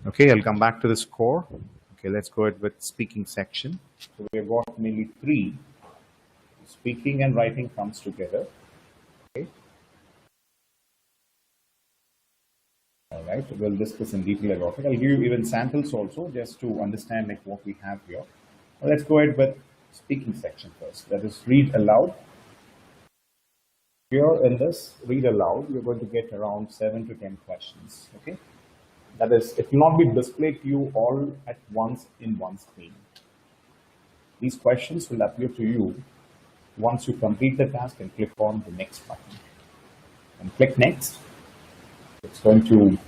Okay, I'll come back to the score. Okay, let's go ahead with speaking section. So we've got mainly three. Speaking and writing comes together. Okay. All right, we'll discuss in detail about it. I'll give you even samples also just to understand like what we have here. Well, let's go ahead with speaking section first. That is read aloud. Here in this read aloud, you're going to get around 7 to 10 questions. Okay. That is, it will not be displayed to you all at once in one screen. These questions will appear to you once you complete the task and click on the next button. And click next. It's going to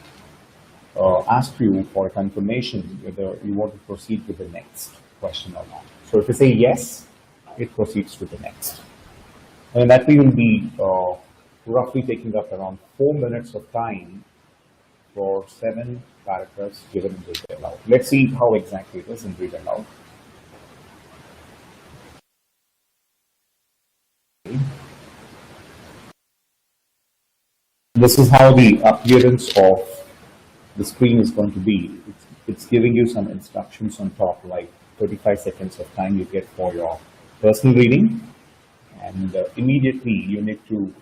ask you for a confirmation whether you want to proceed with the next question or not. So if you say yes, it proceeds to the next. And that will be roughly taking up around 4 minutes of time for 7 paragraphs given in read aloud. Let's see how exactly it is in read aloud. This is how the appearance of the screen is going to be. It's giving you some instructions on top, like 35 seconds of time you get for your personal reading, and immediately you need to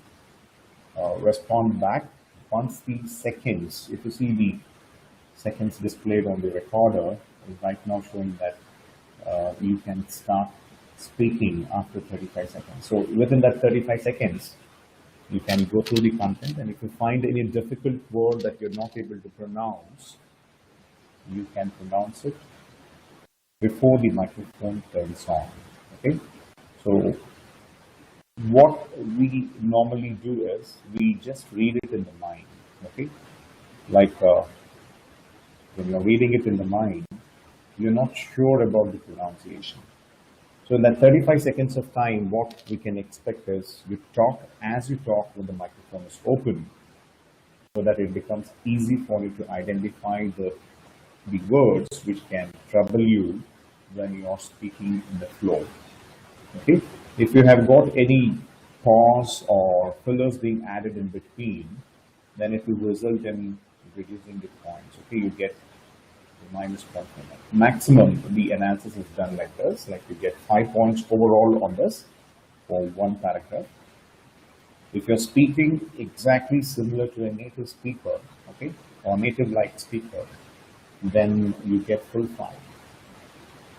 respond back once the seconds, if you see the seconds displayed on the recorder, is right now showing that you can start speaking after 35 seconds. So within that 35 seconds, you can go through the content, and if you find any difficult word that you're not able to pronounce, you can pronounce it before the microphone turns on. Okay, so what we normally do is we just read it in the mind. Okay, like when you're reading it in the mind, you're not sure about the pronunciation. So in that 35 seconds of time, what we can expect is you talk as you talk when the microphone is open, so that it becomes easy for you to identify the words which can trouble you when you are speaking in the flow. Okay? If you have got any pause or fillers being added in between, then it will result in reducing the points. Okay, you get -1. Maximum, the analysis is done like this, like you get 5 points overall on this for one paragraph. If you're speaking exactly similar to a native speaker, okay, or native-like speaker, then you get full 5.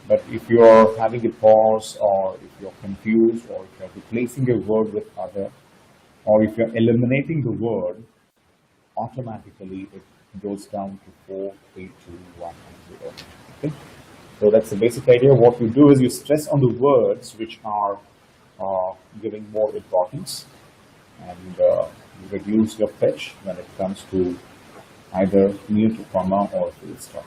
But if you're having a pause, or if you're confused, or if you're replacing a word with other, or if you're eliminating the word, automatically it goes down to 4, 3, 2, 1, and 0. Okay? So that's the basic idea. What you do is you stress on the words which are giving more importance, and you reduce your pitch when it comes to either mute, comma, or full stop.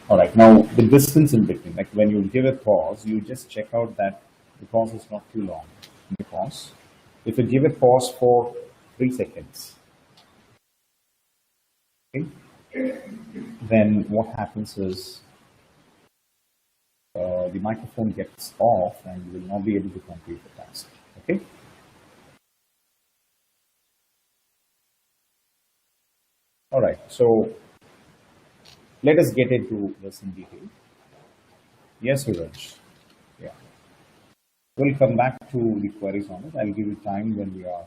All right, now the distance in between, like when you give a pause, you just check out that the pause is not too long. Because if you give a pause for 3 seconds, okay, then what happens is the microphone gets off and you will not be able to complete the task. Okay. All right, so let us get into this in detail. Yes, Suraj. Yeah. We'll come back to the queries on it. I'll give you time when we are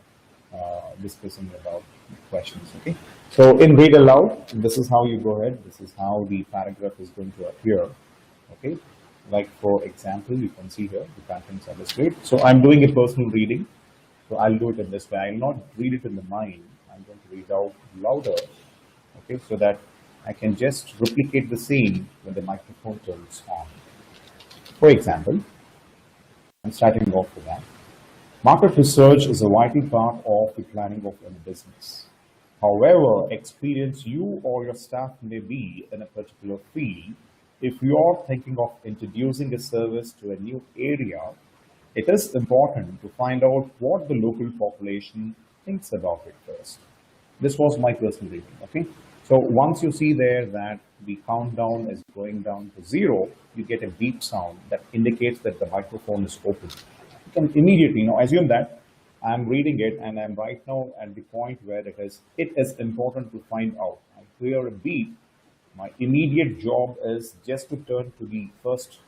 discussing about questions. Okay. So in read aloud, this is how you go ahead. This is how the paragraph is going to appear. Okay. Like for example, you can see here the contents are displayed. So I'm doing a personal reading. So I'll do it in this way. I'll not read it in the mind. I'm going to read out louder. Okay, so that I can just replicate the same when the microphone turns on. For example, I'm starting off with that. Market research is a vital part of the planning of any business. However experienced you or your staff may be in a particular field, if you are thinking of introducing a service to a new area, it is important to find out what the local population thinks about it first. This was my personal reading. Okay. So once you see there that the countdown is going down to 0, you get a beep sound that indicates that the microphone is open. You can immediately assume that I'm reading it and I'm right now at the point where it is important to find out. I hear a beep My immediate job is just to turn to the first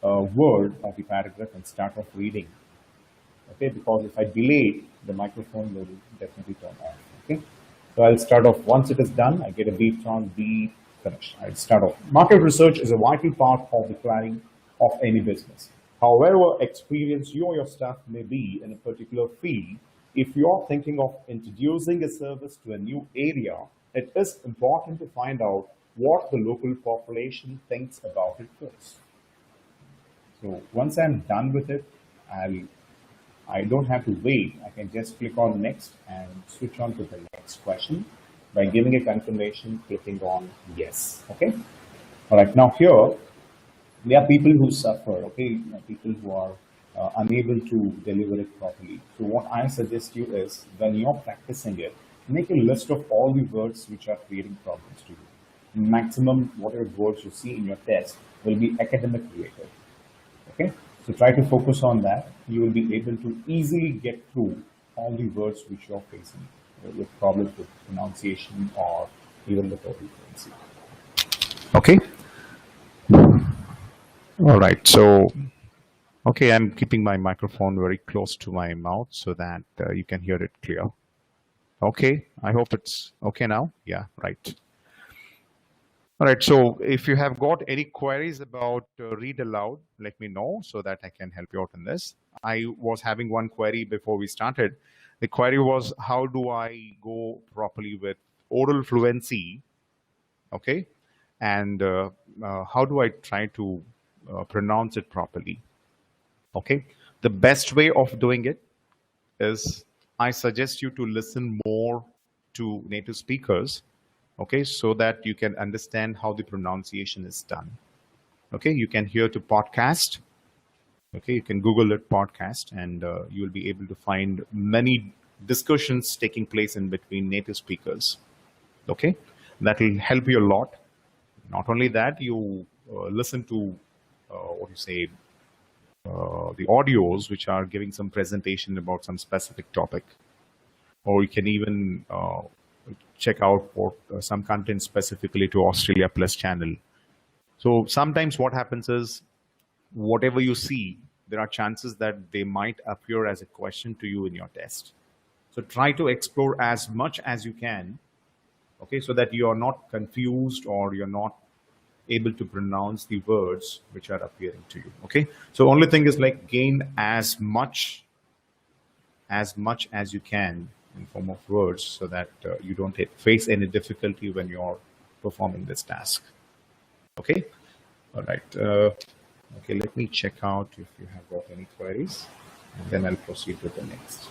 word of the paragraph and start off reading. Okay, because if I delay it, the microphone will definitely turn off. Okay, so I'll start off. Once it is done, I get a beep tone, beep, finish. I'll start off. Market research is a vital part of the planning of any business. However experienced you or your staff may be in a particular field, if you're thinking of introducing a service to a new area, it is important to find out what the local population thinks about it first. So once I'm done with it, I don't have to wait. I can just click on next and switch on to the next question by giving a confirmation, clicking on yes. Okay. All right. Now here, there are people who suffer. Okay, people who are unable to deliver it properly. So what I suggest you is, when you're practicing it, make a list of all the words which are creating problems to you. Maximum whatever words you see in your test will be academic related. Okay, so try to focus on that. You will be able to easily get through all the words which you're facing with problems with pronunciation or even with oral fluency. Okay. All right. So, okay, I'm keeping my microphone very close to my mouth so that you can hear it clear. Okay. I hope it's okay now. Yeah. Right. All right. So if you have got any queries about read aloud, let me know so that I can help you out in this. I was having one query before we started. The query was, how do I go properly with oral fluency? Okay. And how do I try to pronounce it properly? Okay. The best way of doing it is, I suggest you to listen more to native speakers, okay, so that you can understand how the pronunciation is done. Okay, you can hear to podcast. Okay, you can Google it podcast, and you will be able to find many discussions taking place in between native speakers. Okay, that will help you a lot. Not only that, you listen to what you say, the audios which are giving some presentation about some specific topic, or you can even check out for some content specifically to Australia Plus channel. So sometimes what happens is, whatever you see, there are chances that they might appear as a question to you in your test. So try to explore as much as you can, okay, so that you are not confused or you're not able to pronounce the words which are appearing to you. Okay, so only thing is, like, gain as much as you can in form of words so that you don't face any difficulty when you're performing this task. Okay, all right. Okay, let me check out if you have got any queries, and then I'll proceed with the next.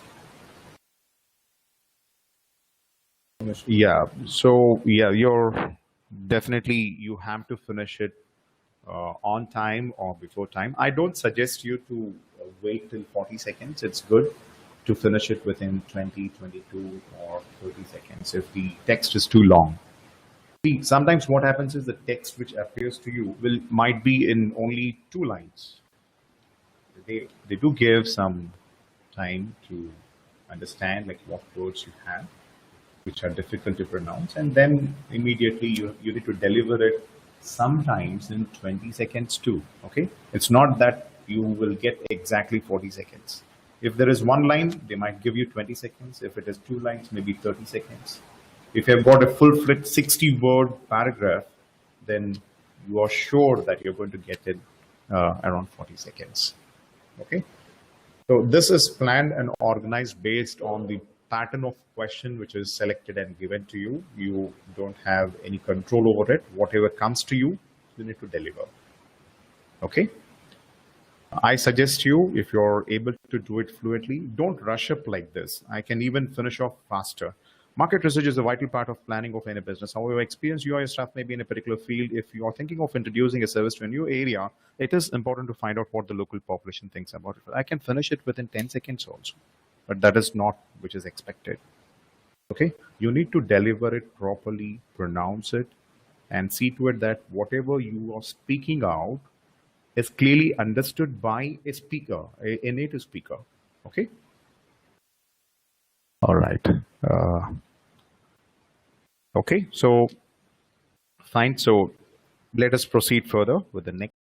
Yeah, so yeah, you're definitely, you have to finish it on time or before time. I don't suggest you to wait till 40 seconds. It's good to finish it within 20, 22, or 30 seconds if the text is too long. See, sometimes what happens is, the text which appears to you might be in only 2 lines. They do give some time to understand, like, what words you have which are difficult to pronounce, and then immediately you need to deliver it, sometimes in 20 seconds too. Okay, it's not that you will get exactly 40 seconds. If there is one line, they might give you 20 seconds. If it is 2 lines, maybe 30 seconds. If you have got a full-fledged 60-word paragraph, then you are sure that you're going to get it around 40 seconds. Okay, so this is planned and organized based on the pattern of question which is selected and given to you. You don't have any control over it. Whatever comes to you, you need to deliver. Okay, I suggest you, if you're able to do it fluently, don't rush up like this. I can even finish off faster. Market research is a vital part of planning of any business. However experienced you or your staff may be in a particular field, if you are thinking of introducing a service to a new area, it is important to find out what the local population thinks about it. I can finish it within 10 seconds also, but that is not which is expected. Okay, you need to deliver it properly, pronounce it, and see to it that whatever you are speaking out is clearly understood by a speaker, a native speaker. Okay. All right. Okay. So Fine. So let us proceed further with the next.